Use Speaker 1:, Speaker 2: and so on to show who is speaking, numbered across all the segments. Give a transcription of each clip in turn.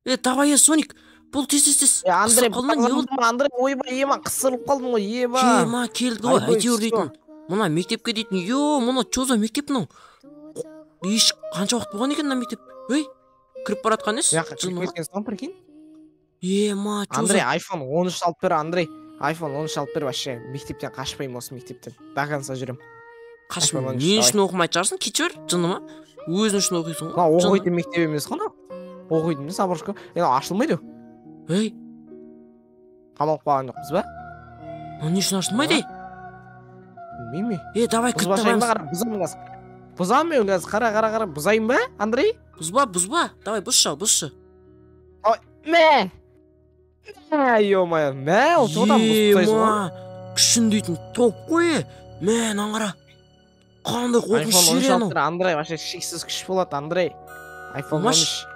Speaker 1: Давай, Соник. Бұл тез.
Speaker 2: Андрей,
Speaker 1: Қысып қалма, не болды?
Speaker 2: Андрей, ойбай, ема, қысылып қалдым ғой, еба.
Speaker 1: Ма, келді ғой, әйтеуір дейтін. Мұна мектепке дейтін. Мұна чоза мектеп мынау. Еш қанша уақыт болған екен мына мектеп? Кіріп баратқан ес?
Speaker 2: Кіріп кеткен соң, прикинь.
Speaker 1: Ма, чоза.
Speaker 2: Андрей, iPhone 13 алып бер, Андрей. iPhone 13 алып бер, вообще. Мектептен қашпаймын осы мектептен. До конца жүрем.
Speaker 1: Қашпаймын. Не үшін оқымайды жарсың? Кете бер, жыныма. Өзің үшін оқисың ғой.
Speaker 2: Оқитын мектеп емес қана. Оқитын емес, Абрушка. Ашылмайды. Қамалып қалған жоқпыз ба?
Speaker 1: Не үшін ашылмайды?
Speaker 2: Білмеймін.
Speaker 1: Давай кіріп табамыз.
Speaker 2: Бұзам мен қазір, қара, бұзайын ба, Андрей?
Speaker 1: Бұзба. Давай, бұзшы.
Speaker 2: Мә! Ё-моё, мә, отыдан бұзбайсың ғой.
Speaker 1: Күшін дейтін топ қой. Мә, наңғара. Қандай қорқыныш жер анау.
Speaker 2: Андрей, вообще шексіз күш болады, Андрей. iPhone 13.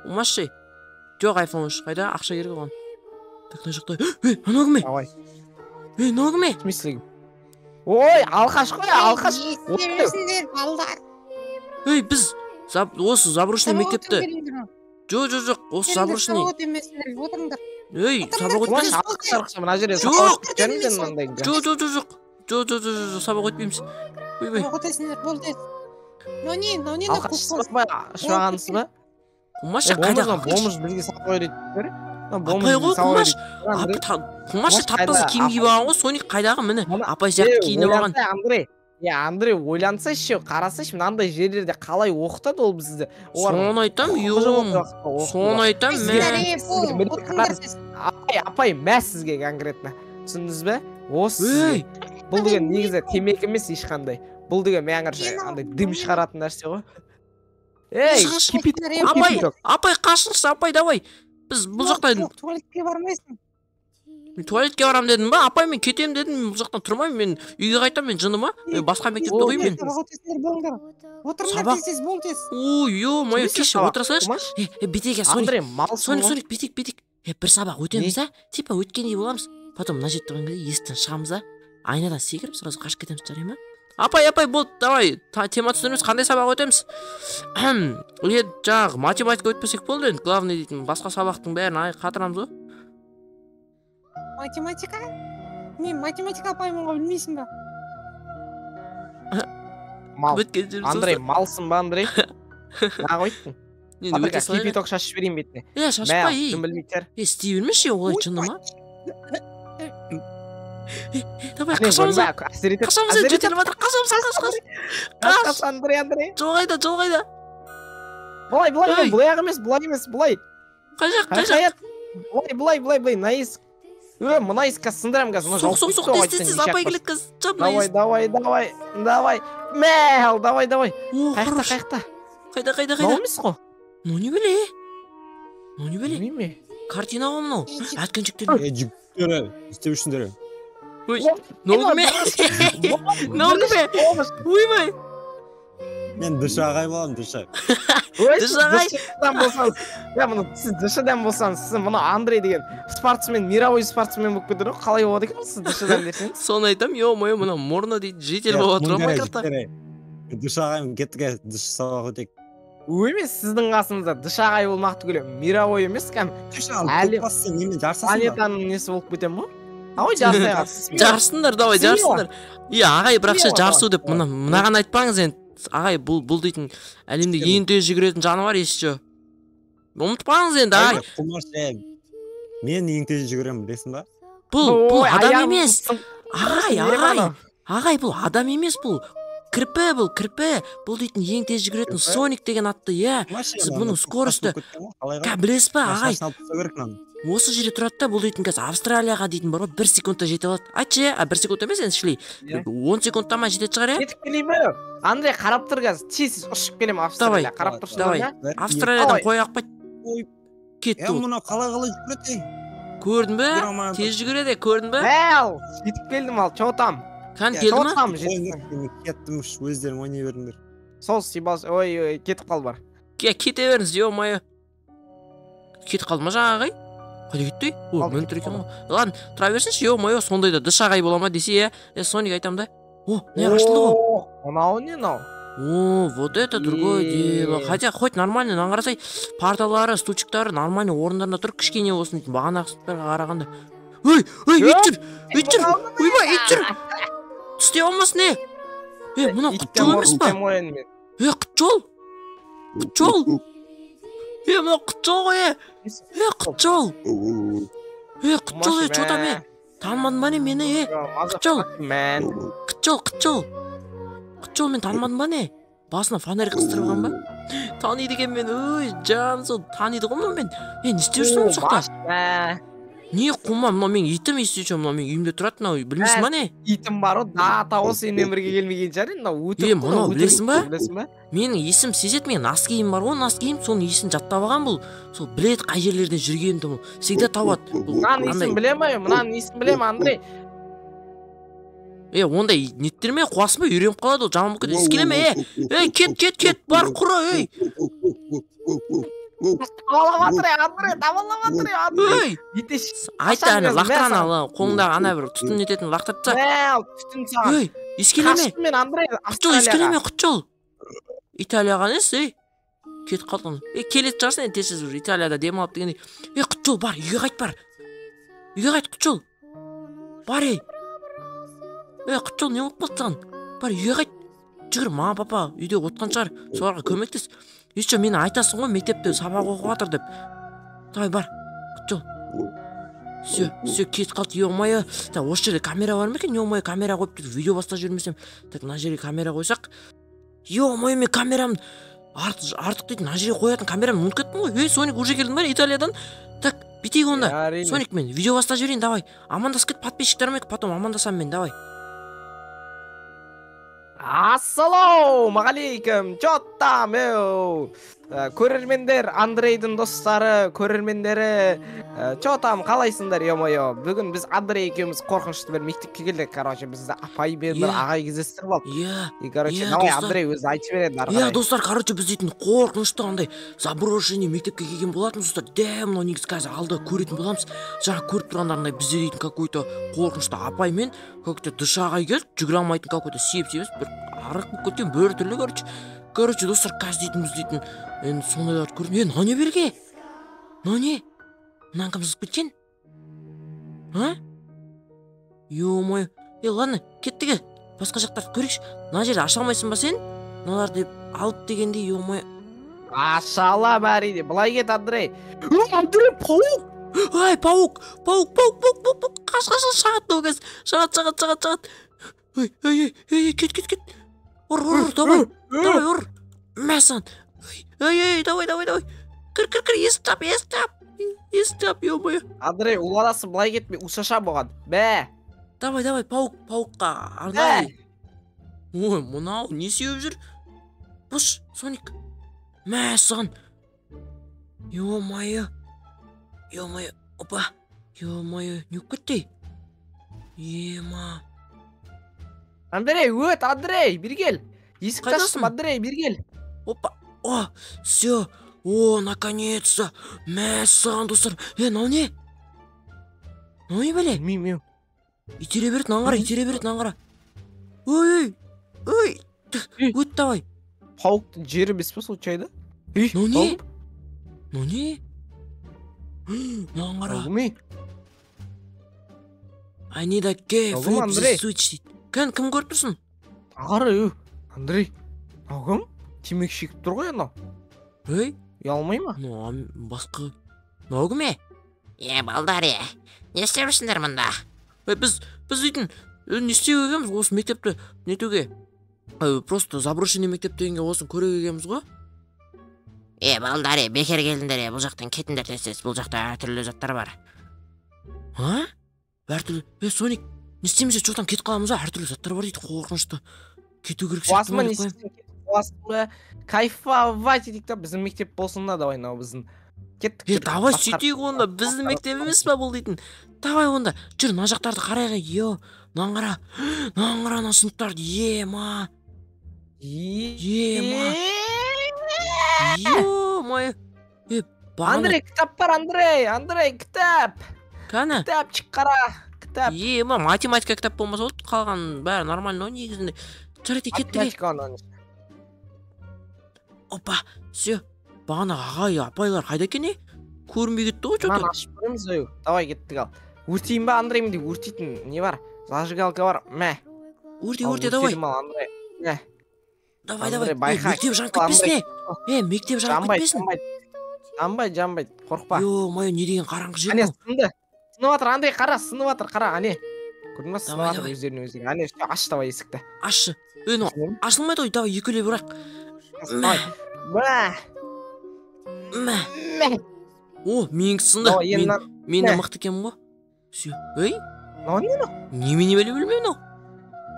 Speaker 1: Умаш. Жоқ, iPhone 13. Қайда? Ақша керек оған. Так, мына жақта. Анау кім?
Speaker 2: Давай.
Speaker 1: Анау кім?
Speaker 2: Смысле? Ой, алқаш қой, алқаш.
Speaker 3: Бересіңдер, балдар.
Speaker 1: Біз осы заброшенный мектепті. Жоқ, осы заброшенный.
Speaker 3: Сабақ өтемесіңдер, отырыңдар.
Speaker 1: Сабақ өтпейміз.
Speaker 2: Мына жерде сабақ өтеміз.
Speaker 1: Жоқ, сабақ өтпейміз.
Speaker 3: Сабақ өтесіңдер, болды. Нони,
Speaker 2: алқашсыз ба? Шуағансыз ба?
Speaker 1: Құмаш, қайда?
Speaker 2: Бомж бізге сабақ өйретіп.
Speaker 1: Апай ғой, Құмаш. Құмаш таптазы киім киіп алған ғой, Соник қайдағы міне. Апай сияқты киініп алған.
Speaker 2: Андрей, ойланса ше, қараса ше, мынандай жерлерде қалай оқытады ол бізді.
Speaker 1: Соны айтам,
Speaker 2: Апай, мә сізге конкретно. Түсіндіңіз бе? Осы бұл деген негізі темекі емес ешқандай. Бұл деген андай дым шығаратын нәрсе ғой.
Speaker 1: Апай, қашыңыз, апай, давай. Біз бұл жақтан...
Speaker 3: Туалетке бармайсың.
Speaker 1: Мен туалетке барам дедім ба? Апай, мен кетем дедім, бұл жақтан тұрмаймын. Мен үйге қайтам, мен жыныма. Басқа мектепте қойым мен.
Speaker 3: Отырыңдар тез, бол тез.
Speaker 1: Ё-моё, кеше отыра салайықшы. Бетеге, Соник, бетек. Бір сабақ өтеміз, типа өткендей боламыз. Потом мына жерде тұрған кезде есіктен шығамыз, айнадан секіріп, сразу қашып кетеміз, жарай ма? Апай, болды, давай, тема түсірміз, қандай сабақ өтеміз? Жаңағы математика өтпесек болды енді, главный дейтін, басқа сабақтың бәрін қатырамыз ғой.
Speaker 3: Математика? Мен математика апаймын ғой, білмейсің ба?
Speaker 2: Андрей, малсың ба, Андрей? Наға ойттың? Апырға, кипиток шашып берейін бетіне.
Speaker 1: Шашпай,
Speaker 2: білмейтер.
Speaker 1: істей бермеші, олай жыныма. Давай, қашамыз, жетеліп атыр, қаш.
Speaker 2: Андрей.
Speaker 1: Жолғайда.
Speaker 2: Бұлай емес.
Speaker 1: Қай жақ?
Speaker 2: Бұлай, наис. Мына есікке сындырам қазір.
Speaker 1: Соқ, тез, апай келет қазір.
Speaker 2: Давай. Мәл, давай. Қайықта.
Speaker 1: Қайда?
Speaker 2: Наумес қо?
Speaker 1: Ну не біле?
Speaker 2: Білмейме.
Speaker 1: Картина ғой мынау. Әткеншіктер.
Speaker 4: Жүктері, істеушіндері.
Speaker 1: Ногіме? Ойбай.
Speaker 4: Мен дышы ағай болам, дышы.
Speaker 1: Дышыдан
Speaker 2: болсаңыз, сіз дышыдан болсаңыз, сіз мұны Андрей деген спортсмен, мировой спортсмен болып кетір ғой, қалай болады екен сіз дышыдан десеңіз?
Speaker 1: Соны айтам, ё-моё, мына мұрны дейді, житель болып отыр ма карта?
Speaker 4: Дышы ағайым кеттіге, дышы сабақ өтек.
Speaker 2: Емес, сіздің қасыңызда дышы ағай болмақ түгілі, мировой емес, кәм планетаның несі болып кетем ма? Ағай
Speaker 1: жарысыңдар, давай жарысыңдар. Ағай, бірақша жарысу деп мынаған айтпаңыз енді. Ағай, бұл дейтін әлемде ең тез жүгіретін жануар ешчі. Ұмытпаңыз енді, ағай.
Speaker 4: Мен ең тез жүгірем, білесің ба?
Speaker 1: Бұл адам емес. Ағай, бұл адам емес бұл. Кірпі. Бұл дейтін ең тез жүгіретін Соник деген атты, Сіз бұның скоросты. Білесіз ба, ағай? Осы жерде тұрады да, бұл дейтін қазір Австралияға дейтін бар ғой, 1 секундта жете алады. Айтшы, 1 секунд емес енді шлей. 10 секундта ма жетет шығар,
Speaker 2: Кетіп келейін бе? Андрей, қарап тұр қазір, тез ұшып келем Австралия. Қарап тұршы.
Speaker 1: Давай, Австралиядан қой ақпайды. Кетті ол.
Speaker 4: Мұна қалай жүгіреді?
Speaker 1: Көрдің бе? Тез жүгіреді, көрдің бе?
Speaker 2: Әл, жетіп келдім ал, чоғытам.
Speaker 1: Қан келді ма?
Speaker 4: Кеттім, өздерің ойнай беріңдер.
Speaker 2: Сол сибас, ой, кетіп қал бар.
Speaker 1: Кете беріңіз, ё-моё. Кетіп қалды ма жаңа ағай? Қайда кетті? Мен тұр екен ғой. Ладно, тұра берсінші, ё-моё, сондайда дыш ағай бола ма десе, Соник айтам да. Не қашылды ғой?
Speaker 2: Мынау не мынау?
Speaker 1: О, вот это другое дело. Хотя хоть нормально қарасай, парталары, стульчиктары нормально орындарында тұр, кішкене болсын дейтін бағанағы сыныптарға қарағанда. Ой, ит жүр. Ойбай, ит жүр. Істей алмасын, мына құтжол емес па? Құтжол. Мына құтжол ғой, құтжол. Құтжол, что там, танымадың ба не мені, Құтжол. Құтжол, мен танымадың ба не? Басына фонарь қыстырған ба? Таниды екен мен, ой, жаным сол, таниды ғой мен. Не істеп жүрсің ол жақта? Не құма, мына мен итім естейші, мына мен үйімде тұрады, мына білмейсің ба не?
Speaker 2: Итім бар ғой, тауы сенімен бірге келмеген жәрін,
Speaker 1: мына білесің ба? Менің есім сезет, мен нас киім бар ғой, нас киім, соның есін жаттап алған бұл. Сол білет қай жерлерден жүргенімді бұл, всегда табады.
Speaker 2: Мұнан есін білем, Андрей.
Speaker 1: Ондай неттерме, қуасын ба, үйреніп қалады ол, жаман бүкіді, ескелеме, кет, бар құра,
Speaker 2: Андрей.
Speaker 1: Айта, ана, лақтыран ала, қолыңдағы ана бір түтін ететін лақтыртса.
Speaker 2: Түтін саған.
Speaker 1: Ескелеме.
Speaker 2: Қашқын мен, Андрей,
Speaker 1: Ескелеме, Құтжол. Италияға нес, кетіп қалдың. Келет жарсын, тесіз бір Италияда демалып дегенде. Құтжол, бар, үйге қайт, бар. Үйге қайт, Құтжол. Бар, Құтжол, не болып қалды саған? Бар, үйге қайт. Жүгір, мама, папа, үйде отқан шығар. Соларға көмектес. Еще мені айтасың ғой, мектепте сабақ оқып жатыр деп. Давай, бар, Құтжол. Все, кетіп қалды, ё-моё. Осы жерде камера бар ма екен? Ё-моё, камера қойып видео бастап жүрмесем. Так, мына жерге камера қойсақ. Ё-моё, мен камерамды артық дейтін, мына жерге қоятын камерамды ұмытып кеттім ғой. Соник уже келдің ба Италиядан? Так, битейік онда. Соник, мен видео бастап жіберейін, давай. Амандасып кет, подписчиктеріме, потом амандасам мен, давай.
Speaker 2: Ассалаумағалейкум, чоттам, көрермендер, Андрейдің достары, көрермендері, чоттам, қалайсыңдар, ё-моё. Бүгін біз Андрей екеуміз қорқынышты бір мектепке келдік, короче, бізді апай бен бір ағай кездестіріп алды. Короче, давай Андрей өзі айтып береді.
Speaker 1: Достар, короче, біз дейтін қорқынышты андай заброшенный мектепке келген болатынбыз, достар. Мынау негізі қазір алда көретін боламыз. Жаңа көріп тұрғандарындай бізде дейтін какой-то қорқынышты апай мен какой-то дыш ағай келді, жүгіре алмайтын какой-то сеп-себес бір арық болып кеткен бір түрлі, короче, достар, қазір дейтін біз дейтін енді сондайларды көрдім. Нане берге? Нане? Мынан кім сызып кеткен? Ё-моё. Ладно, кеттіге. Басқа жақтарды көрейікші. Мына жерді аша алмайсың ба сен? Мыналарды алып дегенде, ё-моё.
Speaker 2: Ашала бәриде. Былай кет, Андрей. Андрей, паук!
Speaker 1: Паук! Қаш, шағат. Кет. Ұр, давай, ұр. Мәсан. Давай. Кір, естап, ё-моё.
Speaker 2: Андрей, уладасы былай кетпей, ұшаша болған. Бә.
Speaker 1: Давай, пауыққа арнай. Ой, мұнау, не сеуіп жүр? Бұш, Соник. Мәсан. Ё-моё. Опа. Ё-моё, не кетті? Ема.
Speaker 2: Андрей, Андрей, бері кел. Есік таштым, Андрей, бері кел.
Speaker 1: Опа, все. Наконец-то. Мәссаған, достар. Мынау не? Мынау не бәле?
Speaker 2: Білмеймін.
Speaker 1: Итере береді, наңғара. Ой. Өт, давай.
Speaker 2: Пауктың жері бес па случайда?
Speaker 1: Мынау не? Наңғара. I need a key, flip the switch дейді. Кім көріп тұрсың?
Speaker 2: Ағары, Андрей. Ағым? Темек шекіп тұр ғой анау. Ұялмай ма?
Speaker 1: Басқа. Мынау кім?
Speaker 5: Балдар, не істеп жүрсіңдер мұнда?
Speaker 1: Біз дейтін, не істеп келгенбіз осы мектепті нетуге. Просто заброшенный мектеп дегенге осын көре келгенбіз ғой.
Speaker 5: Балдар, бекер келдіңдер, бұл жақтан кетіңдер тез, бұл жақта әртүрлі заттар бар.
Speaker 1: Әртүрлі? Соник, не істемесе жоқтан кетіп қаламыз ба? Әртүрлі заттар бар дейді, қорқынышты. Кету керек
Speaker 2: сияқты. Қуасың кайфовать етейік та, біздің мектеп болсын да, давай, біздің. Кеттік.
Speaker 1: Давай сөйтейік онда, біздің мектеп емес па бұл дейтін. Давай онда, жүр, мына жақтарды қарайға, наңғара, на сыныптарды, ема. Ё-моё.
Speaker 2: Андрей, кітап бар, Андрей, кітап.
Speaker 1: Кәні?
Speaker 2: Кітапчик қара, кітап.
Speaker 1: Математика кітап болмаса болды, қалған бәрі нормально, негізінде. Жарайды, кеттіге. Опа, все. Бағана ағай апайлар қайда екен? Көрінбей кетті ғой
Speaker 2: Мынаны
Speaker 1: что-то.
Speaker 2: ашып көреміз ой. Давай кеттік ал. Өртейін ба Андрей, менде өртейтін не бар? Зажигалка бар. Мә.
Speaker 1: Өрте, давай.
Speaker 2: Андрей. Мә.
Speaker 1: Давай.
Speaker 2: Андрей, байқа.
Speaker 1: Мектеп жанып кетпесін. Мектеп жанып кетпесін.
Speaker 2: Жанбайды, қорықпа.
Speaker 1: Ё-моё, не деген қараңғы жер
Speaker 2: Әне
Speaker 1: бұл.
Speaker 2: сынды. Сынып жатыр, Андрей, қара, сынып жатыр, қара, әне. Көрдің ба, сынып
Speaker 1: Давай,
Speaker 2: жатыр өздеріне. Әне, аш давай есікті.
Speaker 1: Ашшы. Ну, ашылмайды ғой, давай екеулеп бірақ.
Speaker 2: Давай. Мә.
Speaker 1: Мә. О, менің сынды.
Speaker 2: Давай, енді
Speaker 1: Мен де мықты екенмін ғой. Все. Ей,
Speaker 2: мынау не мынау?
Speaker 1: немене білмеймін мынау.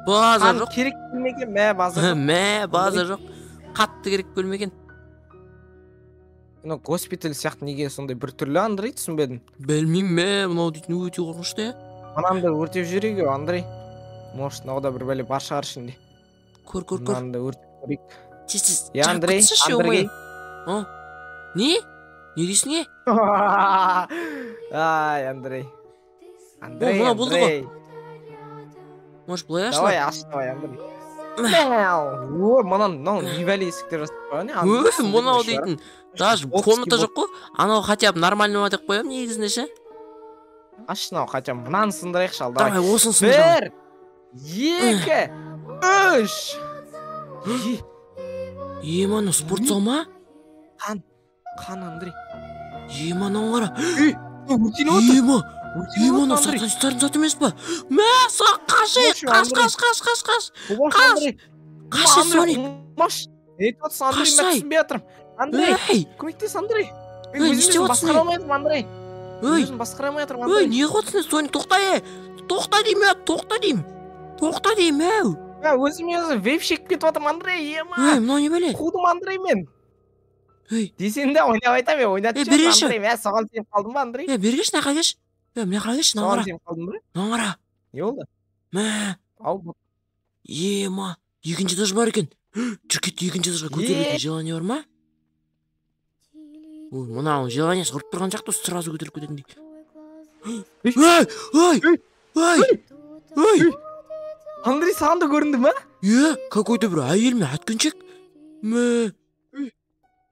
Speaker 1: База жоқ.
Speaker 2: Керек білмеген, мә, база жоқ.
Speaker 1: Мә, база жоқ. Қатты керек бөлмеген.
Speaker 2: Мынау госпиталь сияқты неге сондай бір түрлі, Андрей, түсінбедім.
Speaker 1: Білмеймін, мынау дейтін өте қорқынышты.
Speaker 2: Мынаны өртеп жіберейік, Андрей. Может, мынау бір бәле бар шығар ішінде.
Speaker 1: Көр.
Speaker 2: Мынаны да өртеп жіберейік.
Speaker 1: Тез.
Speaker 2: Андрей, Андрей.
Speaker 1: Не? Не дейсің е?
Speaker 2: Ай, Андрей. Андрей,
Speaker 1: мынау болды
Speaker 2: Андрей.
Speaker 1: Может, былай
Speaker 2: Давай,
Speaker 1: ашылады?
Speaker 2: аш, давай, Андрей. О, мынау не бәле есіктер жасап қойған,
Speaker 1: Мынау дейтін. Даже комната жоқ қой. Анау хотя бы нормально ма деп қоямын негізінде ше.
Speaker 2: Аш, мынау хотя бы мынаны сындырайықшы ал,
Speaker 1: Давай,
Speaker 2: давай.
Speaker 1: осын сындырам.
Speaker 2: 1, 2, 3.
Speaker 1: Мынау спортзал ма?
Speaker 2: Қан, Андрей.
Speaker 1: Мынау қара.
Speaker 2: Өртеніп отыр.
Speaker 1: Мынау сатанистардың заты емес па? Мә, қаш. Қаш, Соник.
Speaker 2: Маш. Нетіп отырсың, Андрей, мен түсінбей жатырмын. Андрей, көмектес, Андрей. Мен
Speaker 1: не істеп
Speaker 2: өзім
Speaker 1: отырсың,
Speaker 2: басқара алмайатырмын, Андрей.
Speaker 1: Ой,
Speaker 2: Өзім басқара алмайатырмын, Андрей.
Speaker 1: не қылып Соник, тоқта. Тоқта деймін, әу.
Speaker 2: Өзім вейп шекіп кетіп жатырмын, Андрей, ема.
Speaker 1: Мынау не бәле?
Speaker 2: Қудым, Андрей, мен.
Speaker 1: Ей,
Speaker 2: Десең де ойнап айтамын, мен ойнатып
Speaker 1: берейінші.
Speaker 2: Андрей. Мен соған сеніп қалдым ба, Андрей?
Speaker 1: бергеш, мына қағаш. Мына қағаш, мына
Speaker 2: Соған
Speaker 1: қара.
Speaker 2: сеніп қалдым ба?
Speaker 1: Мына қара.
Speaker 2: Не болды?
Speaker 1: Мә,
Speaker 2: Ау,
Speaker 1: ема. Екінші этаж бар екен. Жүр кетті, екінші этажға көтерілетін желание бар ма? Ой, мынау желаниесі құрып тұрған сияқты сразу көтеріп кететіндей. Ой!
Speaker 2: Андрей, саған да көрінді ма?
Speaker 1: Какой-то бір әйел ме, әткеншек? Мә.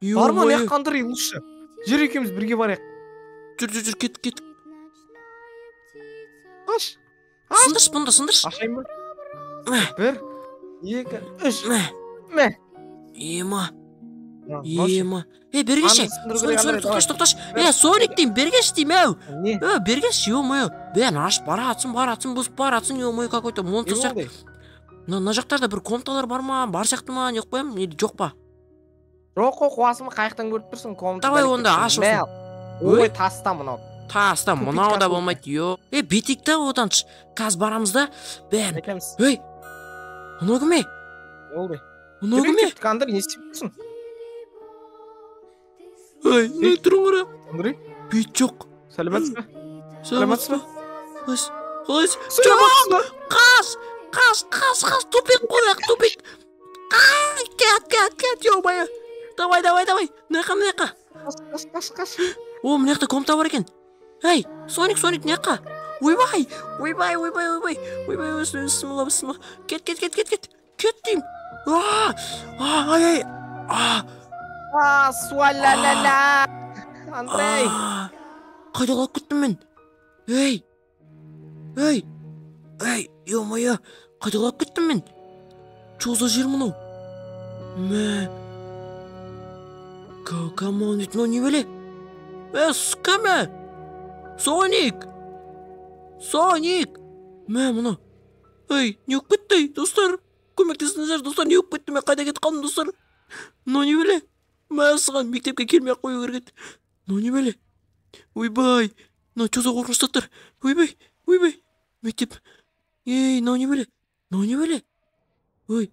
Speaker 2: Бар ма, не Андрей, лучше. Жүр екеуміз бірге барайық.
Speaker 1: Жүр, кеттік.
Speaker 2: Аш.
Speaker 1: Сындыршы.
Speaker 2: Ашайын ба?
Speaker 1: Мә.
Speaker 2: 1, 2, 3.
Speaker 1: Мә. Ема. Бергеші. Соник, тоқташ. Соник дейм, бергеш дейм, әу.
Speaker 2: Не?
Speaker 1: Бергеш, ё-моё. Бәрін ашып баратсын, бұзып баратсын, ё-моё, какой-то монстр сияқты. Мына жақтарда бір комнаталар бар ма, бар сияқты ма, не қоямын, не жоқ па?
Speaker 2: Жоқ, қуасың ба, қайықтан көріп тұрсың, комната.
Speaker 1: Давай онда аш осың.
Speaker 2: Ой, таста мынау.
Speaker 1: Таста, мынау да болмайды, ё. Бетик та одан қазір барамыз да, бәрін.
Speaker 2: Айтамыз.
Speaker 1: Ей, мынау кім е?
Speaker 2: Олды.
Speaker 1: Мынау кім е?
Speaker 2: Андрей, не істеп тұрсың?
Speaker 1: Ой, не тұрың қара.
Speaker 2: Андрей,
Speaker 1: Бет жоқ.
Speaker 2: сәлеметсіз ба?
Speaker 1: Сәлеметсіз ба? Қалайсыз?
Speaker 2: Сәлеметсіз ба?
Speaker 1: Қаш, тупик қояқ, тупик. Кет, ё-моё. Давай. Мынақа.
Speaker 2: Қаш.
Speaker 1: О, мынақты комната бар екен. Ей, Соник, мынақа. Ойбай. Бісмілла. Кет. Кет дейм. Ай.
Speaker 2: Суалалала. Андрей.
Speaker 1: Қайда қалып кеттім мен? Ей, ё-моё. Қайда қалып кеттім мен? Чоза жер мынау. Мә. Камон, мынау не бәле? Кәмә? Соник. Мә, мынау. Ей, не өп кетті, достар? Көмектесіңіздер, достар, не өп кетті? Мен қайда кетіп қалдым, достар? Мынау не бәле? Мә, саған мектепке келмей-ақ қою керек еді. Мынау не бәле? Ойбай. Мынау чоза қорқыныштаттар. Ойбай. Мектеп. Ей, мынау не бәле? Ой,